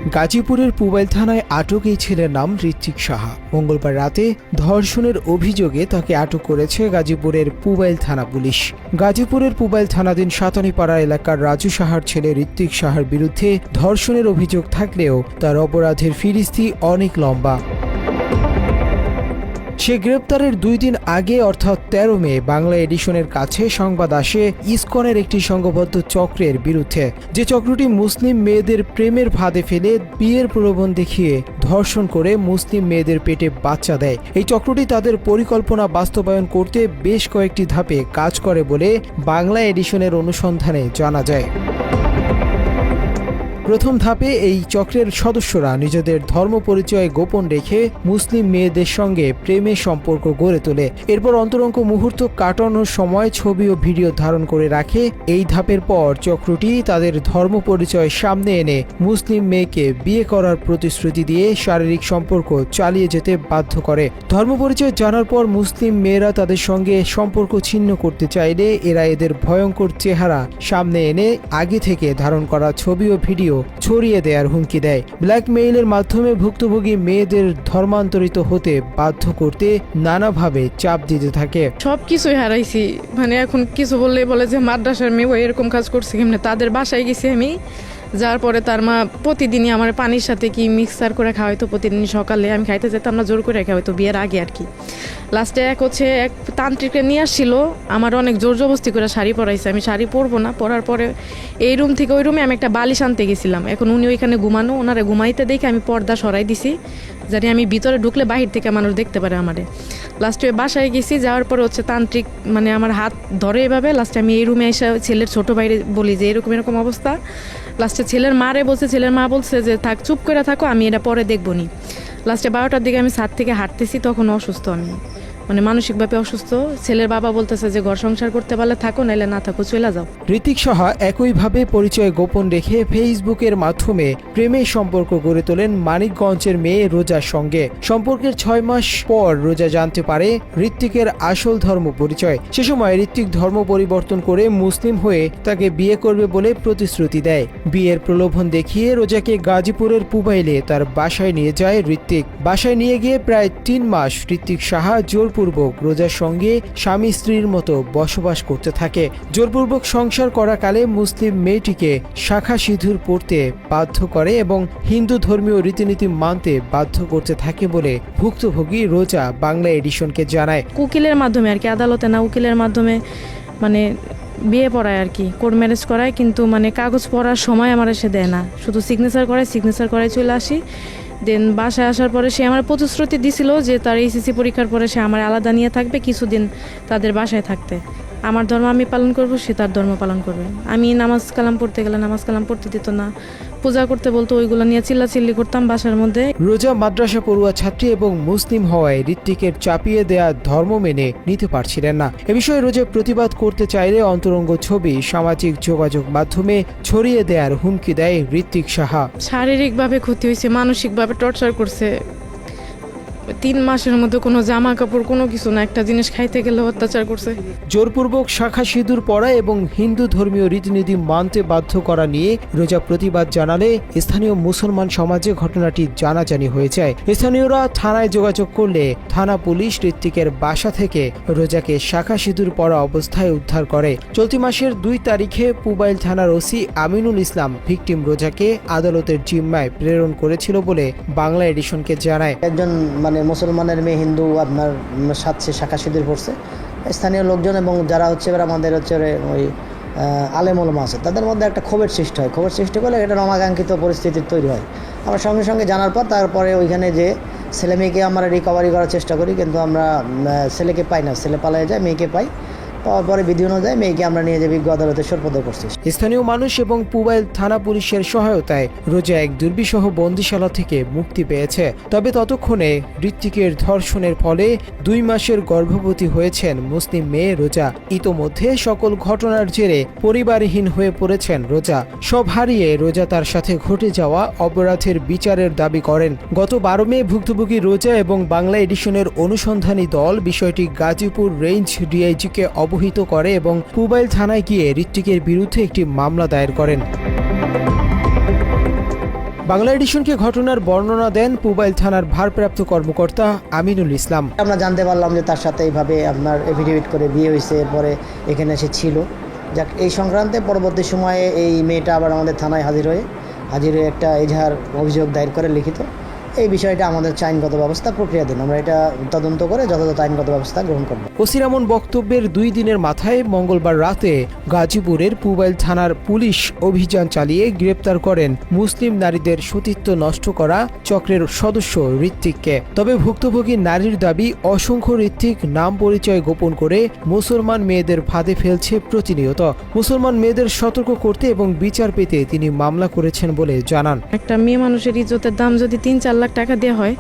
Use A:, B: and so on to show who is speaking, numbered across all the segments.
A: গাজীপুরের পুবাইল থানায় আটক এই ছেলের নাম ঋত্বিক সাহা। মঙ্গলবার রাতে ধর্ষণের অভিযোগে তাকে আটক করেছে গাজীপুরের পুবাইল থানা পুলিশ। গাজীপুরের পুবাইল থানাধীন সাতানীপাড়া এলাকার রাজু সাহার ছেলে ঋত্বিক সাহার বিরুদ্ধে ধর্ষণের অভিযোগ থাকলেও তার অপরাধের ফিরিস্তি অনেক লম্বা। সে গ্রেপ্তারের 2 দিন আগে অর্থাৎ 13 মে বাংলা এডিশনের কাছে সংবাদ আসে ইসকনের একটি সংঘবদ্ধ চক্রের বিরুদ্ধে, যে চক্রটি মুসলিম মেয়েদের প্রেমের ফাঁদে ফেলে বিয়ের প্রলোভন দেখিয়ে ধর্ষণ করে মুসলিম মেয়েদের পেটে বাচ্চা দেয়। এই চক্রটি তাদের পরিকল্পনা বাস্তবায়ন করতে বেশ কয়েকটি ধাপে কাজ করে বলে বাংলা এডিশনের অনুসন্ধানে জানা যায়। প্রথম ধাপে এই চক্রের সদস্যরা নিজেদের ধর্ম পরিচয় গোপন রেখে মুসলিম মেয়েদের সঙ্গে প্রেমের সম্পর্ক গড়ে তোলে। এরপর অন্তরঙ্গ মুহূর্ত কাটানোর সময় ছবি ও ভিডিও ধারণ করে রাখে। এই ধাপের পর চক্রটি তাদের ধর্ম পরিচয় সামনে এনে মুসলিম মেয়েকে বিয়ে করার প্রতিশ্রুতি দিয়ে শারীরিক সম্পর্ক চালিয়ে যেতে বাধ্য করে। ধর্ম পরিচয় জানার পর মুসলিম মেয়েরা তাদের সঙ্গে সম্পর্ক ছিন্ন করতে চাইলে এরা এদের ভয়ঙ্কর চেহারা সামনে এনে আগে থেকে ধারণ করা ছবি ও ভিডিও ছড়িয়ে দেওয়ার হুমকি দেয়। ব্ল্যাকমেইলের মাধ্যমে ভুক্তভোগী মেয়েদের ধর্মান্তরিত হতে বাধ্য করতে নানাভাবে চাপ দিতে থাকে।
B: সবকিছুই হারাইছি, এখন কিছু বললে বলে যে মাদ্রাসার মেয়ে এরকম কাজ করছে কেমনে। তাদের বাসায় গেছি আমি, যার পরে তার মা প্রতিদিনই আমার পানির সাথে কি মিক্সার করে খাওয়াইতো। প্রতিদিন সকালে আমি খাইতে যেতাম না, জোর করে খাওয়াইতো বিয়ের আগে আর কি। লাস্টে এক তান্ত্রিককে নিয়ে আসছিল, আমার অনেক জোর জবস্তি করে শাড়ি পরাইছে। আমি শাড়ি পরবো না, পরার পরে এই রুম থেকে ওই রুমে আমি একটা বালিশ আনতে গেছিলাম। এখন উনি ওইখানে ঘুমানো, ওনারা ঘুমাইতে দেখে আমি পর্দা সরাই দিছি, জানি আমি ভিতরে ঢুকলে বাহির থেকে মানুষ দেখতে পারে আমারে। লাস্টে বাসায় গেছি, যাওয়ার পর তান্ত্রিক আমার হাত ধরে এভাবে। লাস্টে আমি এই রুমে এসে ছেলের ছোট ভাইরে বলি যে এরকম অবস্থা। লাস্টে ছেলের মারে বলছে, ছেলের মা বলছে যে থাক, চুপ করে থাকো, আমি এটা পরে দেখবো নি। লাস্টে 12টার দিকে আমি ছাদ থেকে হাঁটতেছি, তখন অসুস্থ আমি, মানসিকভাবে অসুস্থ। ছেলের বাবা বলতেছে যে ঘর সংসার করতে পারলে থাকো, নাইলে না থাকো, চলে যাও।
A: ঋত্বিক সাহা একইভাবে পরিচয় গোপন রেখে ফেসবুকের মাধ্যমে প্রেমের সম্পর্ক গড়ে তোলেন মানিকগঞ্জের মেয়ে রোজার সঙ্গে। সম্পর্কের 6 মাস পর রোজা জানতে পারে ঋত্বিকের আসল ধর্ম পরিচয়। সে সময় ঋত্বিক ধর্ম পরিবর্তন করে মুসলিম হয়ে তাকে বিয়ে করবে বলে প্রতিশ্রুতি দেয়। বিয়ের প্রলোভন দেখিয়ে রোজাকে গাজীপুরের পুবাইলে তার বাসায় নিয়ে যায় ঋত্বিক। বাসায় নিয়ে গিয়ে প্রায় 3 মাস ঋত্বিক সাহা জোরপূর্বক রোজার সঙ্গে স্বামী স্ত্রীর মতো বসবাস করতে থাকে। জোরপূর্বক সংসার করাকালে মুসলিম মেয়েটিকে শাখা সিঁদুর পরতে বাধ্য করে এবং হিন্দু ধর্মীয় রীতিনীতি মানতে বাধ্য করতে থাকে বলে ভুক্তভোগী রোজা বাংলা এডিশনকে জানায়।
B: উকিলের মাধ্যমে আর কি, আদালতে না, উকিলের মাধ্যমে বিয়ে পড়ায় আর কি, কোর্ট ম্যারেজ করায়। কিন্তু কাগজ পড়ার সময় আমার এসে দেয় না, শুধু সিগনেচার করায় চলে আসি। দেন বাসায় আসার পরে সে আমার প্রতিশ্রুতি দিছিল যে তার এইচএসসি পরীক্ষার পরে সে আমার আলাদা নিয়ে থাকবে, কিছুদিন তাদের বাসায় থাকতে। আমার ধর্ম আমি পালন করব, সে তার ধর্ম পালন করবে। আমি নামাজ কালাম পড়তে গেলে নামাজ কালাম পড়তে দিত না, পূজা করতে বলতো, ওইগুলো নিয়ে চিল্লাচিল্লি করতাম বাসার মধ্যে।
A: রোজা মাদ্রাসা পড়ুয়া ছাত্রী এবং মুসলিম হওয়ায় ঋত্বিকের চাপিয়ে দেয়া ধর্ম মেনে নিতে পারছিলেন না। এ বিষয়ে রোজা প্রতিবাদ করতে চাইলে অন্তরঙ্গ ছবি সামাজিক যোগাযোগ মাধ্যমে ছড়িয়ে দেওয়ার হুমকি দেয় ঋত্বিক সাহা।
B: শারীরিকভাবে ক্ষতি হয়েছে, মানসিকভাবে টর্চার করছে। 3 মাসের মধ্যে কোনো জামা কাপড় কোনো কিছু না, একটা জিনিস খাইতে গেলে অত্যাচার করছে।
A: জোরপূর্বক শাখা সিঁদুর পরা এবং হিন্দু ধর্মীয় রীতিনীতি মানতে বাধ্য করা নিয়ে রোজা প্রতিবাদ জানালে স্থানীয় মুসলমান সমাজে ঘটনাটি জানাজানি হয়ে যায়। স্থানীয়রা থানায় যোগাযোগ করলে থানা পুলিশ ঋত্বিকের বাসা থেকে রোজাকে শাখা সিঁদুর পরা অবস্থায় উদ্ধার করে। চলতি মাসের 2 তারিখে পুবাইল থানার ওসি আমিনুল ইসলাম ভিকটিম রোজাকে আদালতের জিম্মায় প্রেরণ করেছিল বলে বাংলা এডিশনকে জানায়।
C: একজন মুসলমানের মেয়ে হিন্দু আপনার সাথে শাখা সিঁদুর পড়ছে। স্থানীয় লোকজন এবং যারা আমাদের ওই আলেম ওলামা আছে, তাদের মধ্যে একটা ক্ষোভের সৃষ্টি হয়। ক্ষোভের সৃষ্টি করলে এটা অনাকাঙ্ক্ষিত পরিস্থিতির তৈরি হয়। আমরা সঙ্গে সঙ্গে জানার পর তারপরে ওইখানে যে ছেলে মেয়েকে আমরা রিকভারি করার চেষ্টা করি, কিন্তু আমরা ছেলেকে পাই না। ছেলে পালিয়ে যায়, মেয়েকে পাই। পাওয়ার পরে বিধি অনুযায়ী মেয়েকে আমরা নিয়ে যে বিজ্ঞ আদালতে সোপর্দ করছি।
A: স্থানীয় মানুষ এবং পুবাইল থানা পুলিশের সহায়তায় রোজা এক দুর্বিষহ বন্দিশালা থেকে মুক্তি পেয়েছে। তবে ততক্ষণে ঋত্বিকের ধর্ষণের ফলে 2 মাসের গর্ভবতী হয়েছেন মুসলিম মেয়ে রোজা। ইতোমধ্যে সকল ঘটনার জেরে পরিবারহীন হয়ে পড়েছেন রোজা। সব হারিয়ে রোজা তার সাথে ঘটে যাওয়া অপরাধের বিচারের দাবি করেন। গত 12 মে ভুক্তভোগী রোজা এবং বাংলা এডিশনের অনুসন্ধানী দল বিষয়টি গাজীপুর রেঞ্জ ডিআইজিকে অবহিত করে এবং পুবাইল থানায় গিয়ে ঋত্বিকের বিরুদ্ধে একটি মামলা দায়ের করেন। বাংলা এডিশনকে ঘটনার বর্ণনা দেন পুবাইল থানার ভারপ্রাপ্ত কর্মকর্তা আমিনুল ইসলাম।
C: আমরা জানতে পারলাম যে তার সাথে এইভাবে আপনার এফিডেভিট করে বিয়ে হয়েছে, এরপরে এখানে এসে ছিল। যাক, এই সংক্রান্তে পরবর্তী সময়ে এই মেয়েটা আবার আমাদের থানায় হাজির হয়ে একটা এজাহার অভিযোগ দায়ের করে লিখিত। এই বিষয়টা আমাদের আইনগত ব্যবস্থা প্রক্রিয়াধীন, আমরা এটা তদন্ত করে যথাযথ আইনগত ব্যবস্থা গ্রহণ করব।
A: ওসির এমন বক্তব্যের 2 দিনের মাথায় মঙ্গলবার রাতে গাজীপুরের পুবাইল থানার পুলিশ অভিযান চালিয়ে গ্রেপ্তার করেন মুসলিম নারীদের সতীত্ব নষ্ট করা চক্রের সদস্য ঋত্বিককে। তবে ভুক্তভোগী নারীর দাবি, অসংখ্য ঋত্বিক নাম পরিচয় গোপন করে মুসলমান মেয়েদের ফাঁদে ফেলছে প্রতিনিয়ত। মুসলমান মেয়েদের সতর্ক করতে এবং বিচার পেতে তিনি মামলা করেছেন বলে জানান।
B: একটা মেয়ে মানুষের ইজ্জতের দাম যদি 3-4 লাখ টাকা দেওয়া হয়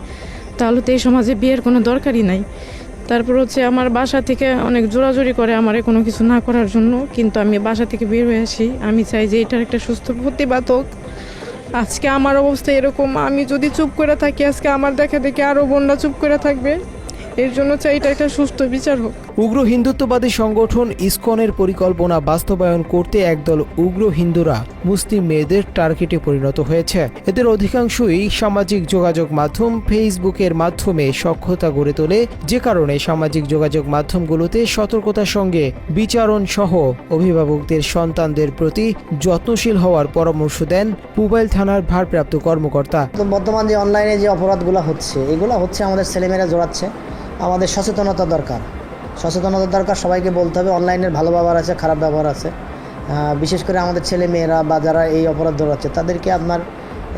B: তাহলে তো এই সমাজে বিয়ের কোনো দরকারই নাই। তারপর হচ্ছে আমার বাসা থেকে অনেক জোরাজোরি করে আমার কোনো কিছু না করার জন্য, কিন্তু আমি বাসা থেকে বের হয়ে আসি। আমি চাই যে এটার একটা সুস্থ প্রতিবাদ হোক। আজকে আমার অবস্থা এরকম, আমি যদি চুপ করে থাকি আজকে আমার দেখা দেখে আরও বোনরা চুপ করে থাকবে। এর জন্য চাই এটা একটা সুস্থ বিচার হোক।
A: উগ্র হিন্দুত্ববাদী সংগঠন ইসকনের পরিকল্পনা বাস্তবায়ন করতে একদল উগ্র হিন্দুরা মুসলিম মেয়েদের টার্গেটে পরিণত হয়েছে। এদের অধিকাংশই সামাজিক যোগাযোগ মাধ্যম ফেসবুকের মাধ্যমে সখ্যতা গড়ে তোলে, যে কারণে সামাজিক যোগাযোগ মাধ্যমগুলোতে সতর্কতার সঙ্গে বিচারণ সহ অভিভাবকদের সন্তানদের প্রতি যত্নশীল হওয়ার পরামর্শ দেন পুবাইল থানার ভারপ্রাপ্ত কর্মকর্তা।
C: তো বর্তমান যে অনলাইনে যে অপরাধগুলো হচ্ছে, এগুলো হচ্ছে আমাদের ছেলেমেয়েরা জড়াচ্ছে। আমাদের সচেতনতা দরকার, সবাইকে বলতে হবে অনলাইনের ভালো ব্যবহার আছে, খারাপ ব্যবহার আছে। বিশেষ করে আমাদের ছেলে মেয়েরা বা যারা এই অপরাধ জড়াচ্ছে তাদেরকে আপনার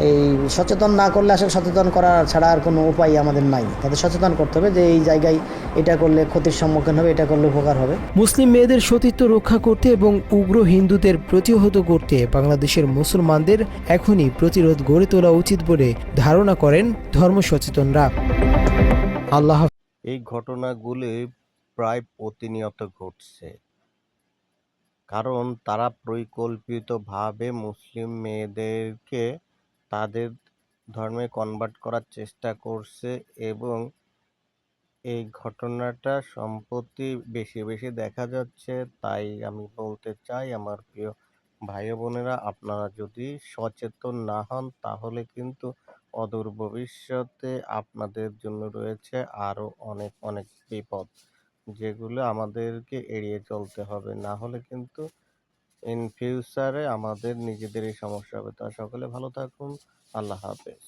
C: এই সচেতন না করলে আসলে সচেতন করা ছাড়া আর কোনো উপায় আমাদের নাই। তাদের সচেতন করতে হবে যে এই জায়গায় এটা করলে ক্ষতির সম্মুখীন হবে, এটা করলে উপকার হবে।
A: মুসলিম মেয়েদের সতীত্ব রক্ষা করতে এবং উগ্র হিন্দুদের প্রতিহত করতে বাংলাদেশের মুসলমানদের এখনই প্রতিরোধ গড়ে তোলা উচিত বলে ধারণা করেন ধর্ম সচেতনরা। আল্লাহ।
D: এই ঘটনাগুলি প্রায় প্রতিনিয়ত ঘটছে, কারণ তারা পরিকল্পিতভাবে মুসলিম মেয়েদেরকে তাদের ধর্মে কনভার্ট করার চেষ্টা করছে এবং এই ঘটনাটা সম্প্রতি বেশি বেশি দেখা যাচ্ছে। তাই আমি বলতে চাই, আমার প্রিয় ভাই ও বোনেরা, আপনারা যদি সচেতন না হন তাহলে কিন্তু অদূর ভবিষ্যতে আপনাদের জন্য রয়েছে আরো অনেক অনেক বিপদ, যেগুলো আমাদেরকে এড়িয়ে চলতে হবে। না হলে কিন্তু ইন ফিউচারে আমাদের নিজেদেরই সমস্যা হবে। তা সকলে ভালো থাকুন। আল্লাহ হাফেজ।